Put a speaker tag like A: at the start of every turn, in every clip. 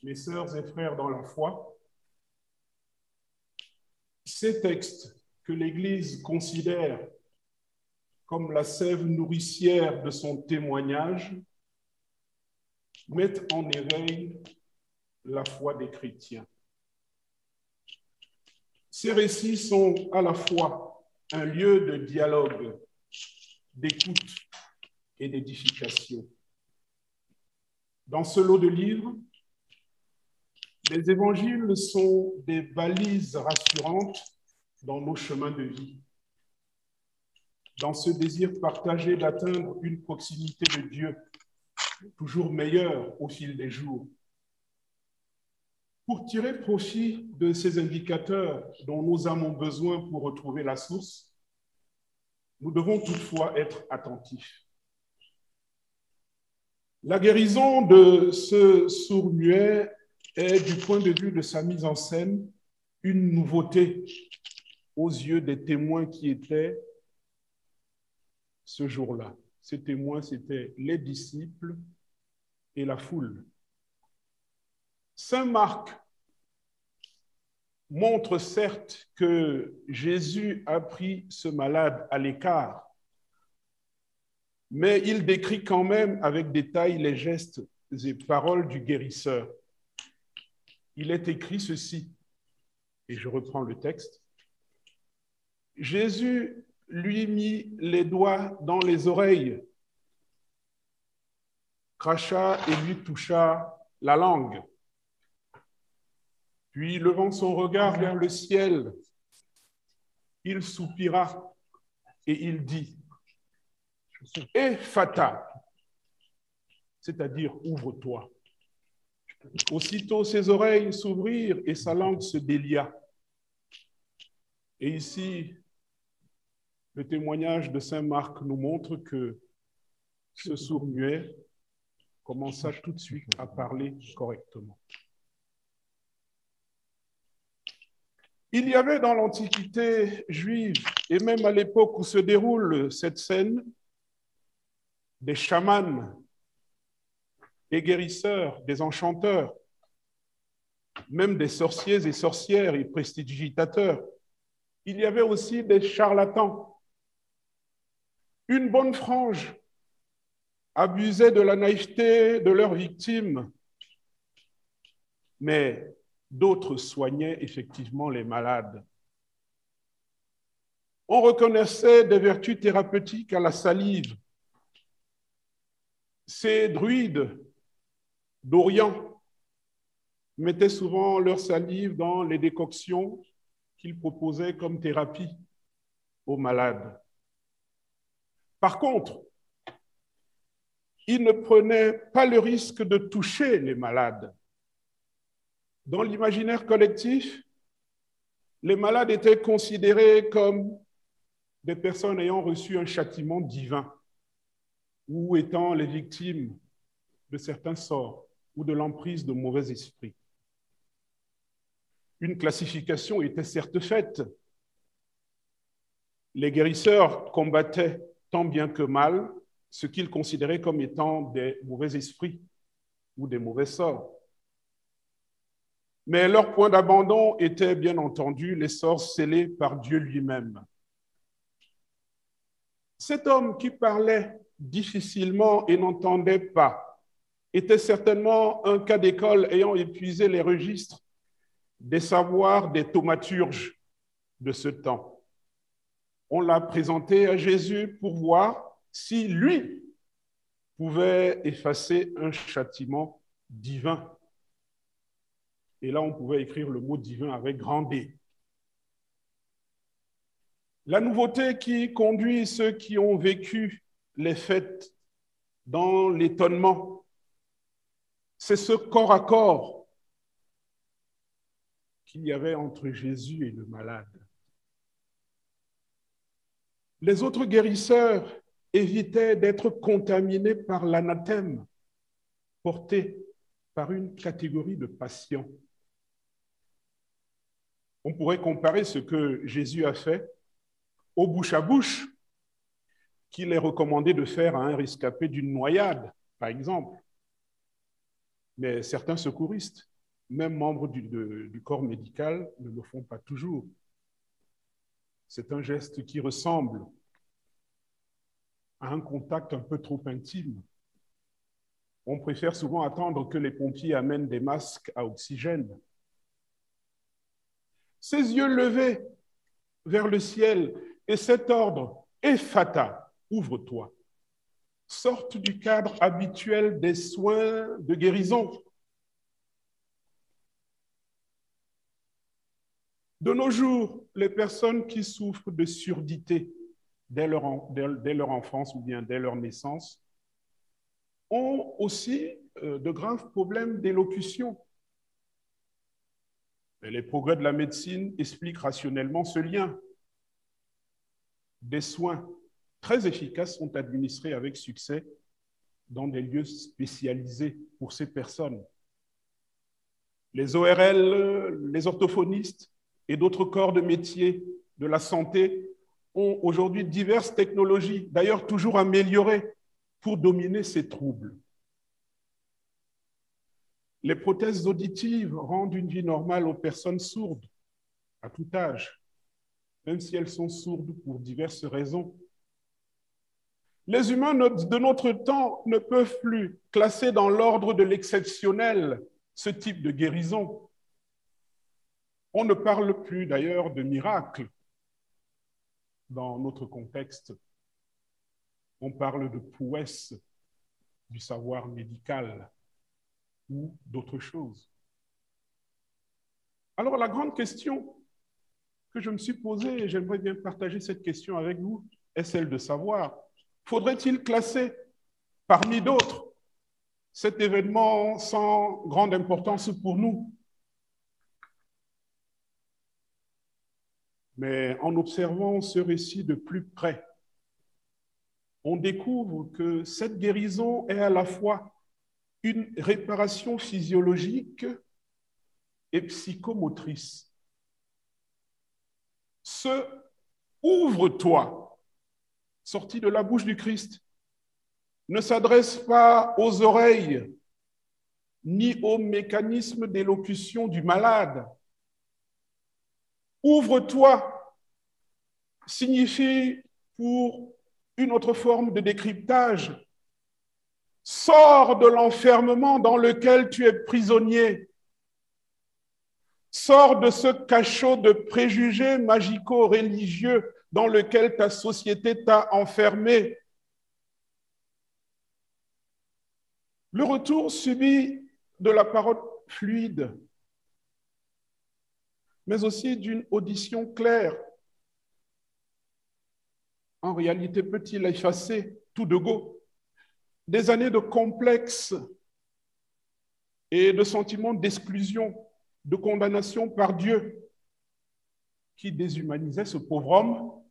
A: Mes sœurs et frères dans la foi, ces textes que l'Église considère comme la sève nourricière de son témoignage mettent en éveil la foi des chrétiens. Ces récits sont à la fois un lieu de dialogue, d'écoute et d'édification. Dans ce lot de livres, les évangiles sont des balises rassurantes dans nos chemins de vie, dans ce désir partagé d'atteindre une proximité de Dieu toujours meilleure au fil des jours. Pour tirer profit de ces indicateurs dont nous avons besoin pour retrouver la source, nous devons toutefois être attentifs. La guérison de ce sourd-muet est, du point de vue de sa mise en scène, une nouveauté aux yeux des témoins qui étaient ce jour-là. Ces témoins, c'étaient les disciples et la foule. Saint Marc montre certes que Jésus a pris ce malade à l'écart, mais il décrit quand même avec détail les gestes et paroles du guérisseur. Il est écrit ceci, et je reprends le texte. Jésus lui mit les doigts dans les oreilles, cracha et lui toucha la langue. Puis, levant son regard vers le ciel, il soupira et il dit « Ephata », c'est-à-dire « ouvre-toi ». Aussitôt, ses oreilles s'ouvrirent et sa langue se délia. Et ici, le témoignage de saint Marc nous montre que ce sourd-muet commença tout de suite à parler correctement. Il y avait dans l'Antiquité juive, et même à l'époque où se déroule cette scène, des chamans, des guérisseurs, des enchanteurs, même des sorciers et sorcières et prestidigitateurs. Il y avait aussi des charlatans. Une bonne frange abusait de la naïveté de leurs victimes, mais d'autres soignaient effectivement les malades. On reconnaissait des vertus thérapeutiques à la salive. Ces druides d'Orient mettaient souvent leur salive dans les décoctions qu'ils proposaient comme thérapie aux malades. Par contre, ils ne prenaient pas le risque de toucher les malades. Dans l'imaginaire collectif, les malades étaient considérés comme des personnes ayant reçu un châtiment divin ou étant les victimes de certains sorts ou de l'emprise de mauvais esprits. Une classification était certes faite. Les guérisseurs combattaient tant bien que mal ce qu'ils considéraient comme étant des mauvais esprits ou des mauvais sorts. Mais leur point d'abandon était bien entendu les sorts scellés par Dieu lui-même. Cet homme qui parlait difficilement et n'entendait pas était certainement un cas d'école ayant épuisé les registres des savoirs des thaumaturges de ce temps. On l'a présenté à Jésus pour voir si lui pouvait effacer un châtiment divin. Et là, on pouvait écrire le mot divin avec grand D. La nouveauté qui conduit ceux qui ont vécu les fêtes dans l'étonnement, c'est ce corps à corps qu'il y avait entre Jésus et le malade. Les autres guérisseurs évitaient d'être contaminés par l'anathème porté par une catégorie de patients. On pourrait comparer ce que Jésus a fait au bouche à bouche qu'il est recommandé de faire à un rescapé d'une noyade, par exemple. Mais certains secouristes même membres du corps médical ne le font pas toujours. C'est un geste qui ressemble à un contact un peu trop intime. On préfère souvent attendre que les pompiers amènent des masques à oxygène. Ses yeux levés vers le ciel et cet ordre, Ephata, ouvre-toi, sortent du cadre habituel des soins de guérison. De nos jours, les personnes qui souffrent de surdité dès leur enfance ou bien dès leur naissance ont aussi de graves problèmes d'élocution. Les progrès de la médecine expliquent rationnellement ce lien. Des soins très efficaces sont administrés avec succès dans des lieux spécialisés pour ces personnes. Les ORL, les orthophonistes et d'autres corps de métier de la santé ont aujourd'hui diverses technologies, d'ailleurs toujours améliorées, pour dominer ces troubles. Les prothèses auditives rendent une vie normale aux personnes sourdes à tout âge, même si elles sont sourdes pour diverses raisons. Les humains de notre temps ne peuvent plus classer dans l'ordre de l'exceptionnel ce type de guérison. On ne parle plus d'ailleurs de miracle dans notre contexte. On parle de prouesse du savoir médical ou d'autres choses. Alors la grande question que je me suis posée, et j'aimerais bien partager cette question avec vous, est celle de savoir, faudrait-il classer parmi d'autres cet événement sans grande importance pour nous? Mais en observant ce récit de plus près, on découvre que cette guérison est à la fois une réparation physiologique et psychomotrice. Ce ouvre-toi, sorti de la bouche du Christ, ne s'adresse pas aux oreilles ni au mécanisme d'élocution du malade. Ouvre-toi signifie, pour une autre forme de décryptage, sors de l'enfermement dans lequel tu es prisonnier. Sors de ce cachot de préjugés magico-religieux dans lequel ta société t'a enfermé. Le retour subit de la parole fluide, mais aussi d'une audition claire. En réalité, peut-il effacer tout de go des années de complexes et de sentiments d'exclusion, de condamnation par Dieu qui déshumanisait ce pauvre homme?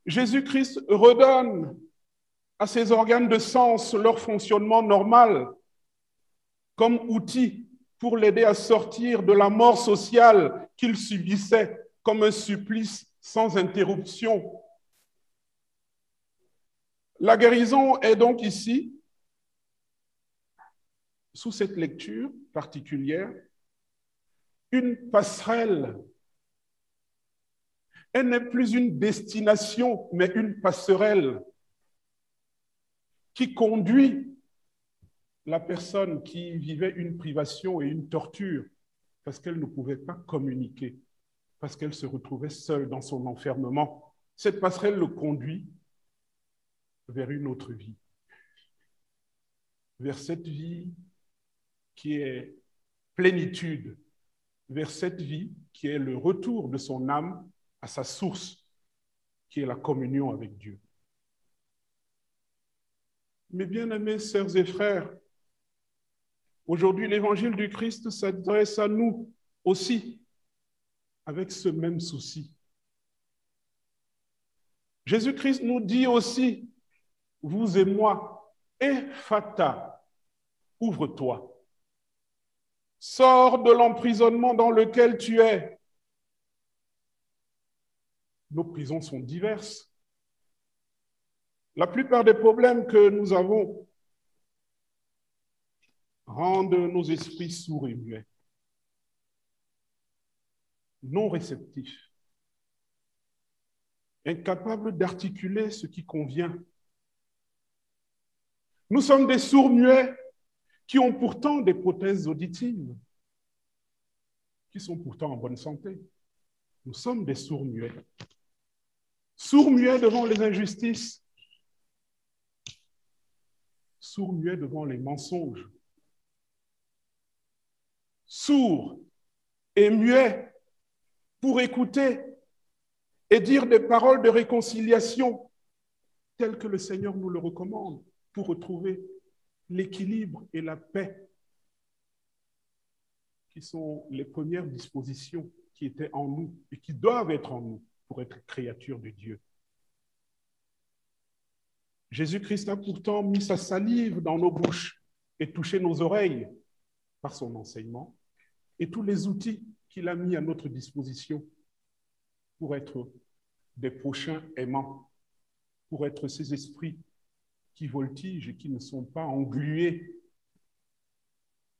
A: Jésus-Christ redonne à ses organes de sens leur fonctionnement normal comme outil pour l'aider à sortir de la mort sociale qu'il subissait comme un supplice sans interruption. La guérison est donc ici, sous cette lecture particulière, une passerelle. Elle n'est plus une destination, mais une passerelle qui conduit la personne qui vivait une privation et une torture parce qu'elle ne pouvait pas communiquer, parce qu'elle se retrouvait seule dans son enfermement. Cette passerelle le conduit vers une autre vie, vers cette vie qui est plénitude, vers cette vie qui est le retour de son âme à sa source, qui est la communion avec Dieu. Mes bien-aimés sœurs et frères, aujourd'hui, l'évangile du Christ s'adresse à nous aussi avec ce même souci. Jésus-Christ nous dit aussi, vous et moi, Ephata, ouvre-toi. Sors de l'emprisonnement dans lequel tu es. Nos prisons sont diverses. La plupart des problèmes que nous avons rendent nos esprits sourds et muets, non réceptifs, incapables d'articuler ce qui convient. Nous sommes des sourds muets qui ont pourtant des prothèses auditives, qui sont pourtant en bonne santé. Nous sommes des sourds muets. Sourds muets devant les injustices, sourds muets devant les mensonges, sourds et muets pour écouter et dire des paroles de réconciliation telles que le Seigneur nous le recommande pour retrouver l'équilibre et la paix qui sont les premières dispositions qui étaient en nous et qui doivent être en nous pour être créatures de Dieu. Jésus-Christ a pourtant mis sa salive dans nos bouches et touché nos oreilles par son enseignement et tous les outils qu'il a mis à notre disposition pour être des prochains aimants, pour être ces esprits qui voltigent et qui ne sont pas englués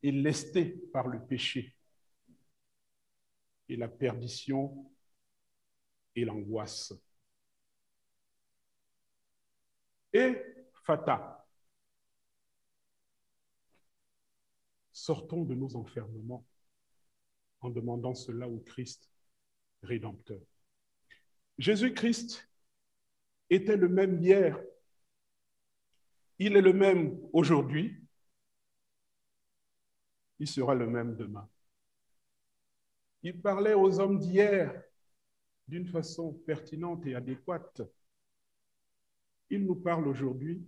A: et lestés par le péché et la perdition et l'angoisse. Et Fata, sortons de nos enfermements en demandant cela au Christ Rédempteur. Jésus-Christ était le même hier, il est le même aujourd'hui, il sera le même demain. Il parlait aux hommes d'hier d'une façon pertinente et adéquate. Il nous parle aujourd'hui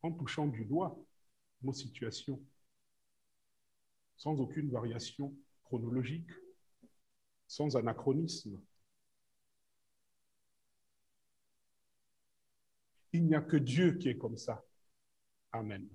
A: en touchant du doigt nos situations, sans aucune variation chronologique, sans anachronisme. Il n'y a que Dieu qui est comme ça. Amen.